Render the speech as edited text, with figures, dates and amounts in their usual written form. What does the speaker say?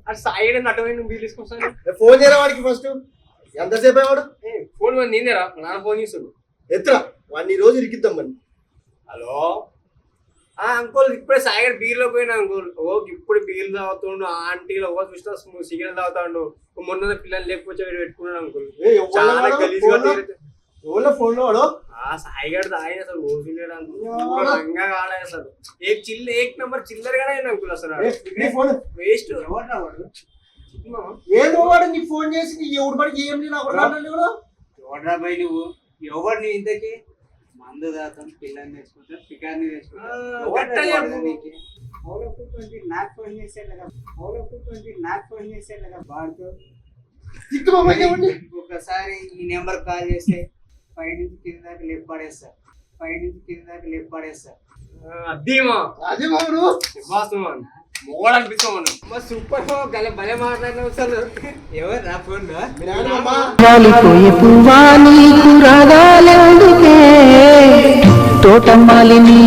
అది సాయి నటమైన నువ్వు బీర్ తీసుకొస్తాను. ఫోన్ చేయరా వాడికి ఫస్ట్. ఎంతసేపు అయ్యాడు? ఫోన్ మరి నేనేరా నాన్న ఫోన్ చేస్తాడు. ఎత్తురా వాడిని ఈ రోజు ఇరికిద్దాం మరి. హలో అంకుల్ ఇప్పుడే సాయి బీర్లో పోయినా అంకుల్. ఇప్పుడు బీర్లు తాగుతుండు ఆంటీలో చూసిన సిగరెట్ తాగుతాడు. మొన్న పిల్లలు లేకపోతే పెట్టుకున్నాడు అంకుల్. ఫోన్ లో వాడు సాయి గారు తాగి అసలు రోజు రంగా కాడే అసలు. ఏక్ నంబర్ చిల్లర కూడా అయినా అంకుల్ అసలు వేస్ట్. ఏదో వాడు నీకు ఫోన్ చేసి నీ ఎవడు పడికి ఏం చూడరా బై నువ్వు ఎవరు నీ ఇంతకి మందు దాతాం పిల్లల్ని వేసుకుంటాం పికాన్ని నాకు ఫోన్ చేశాడు కదా బాడుతో ఒకసారి ఈ నెంబర్ కాల్ చేస్తే పై నుంచి కింద దాకా లేపు పడేస్తా అదేమా మొగోడు అనిపిస్తాం సూపర్ భలే మాట్లాడినా అసలు. ఎవరు నా ఫోన్ తోటమాలిని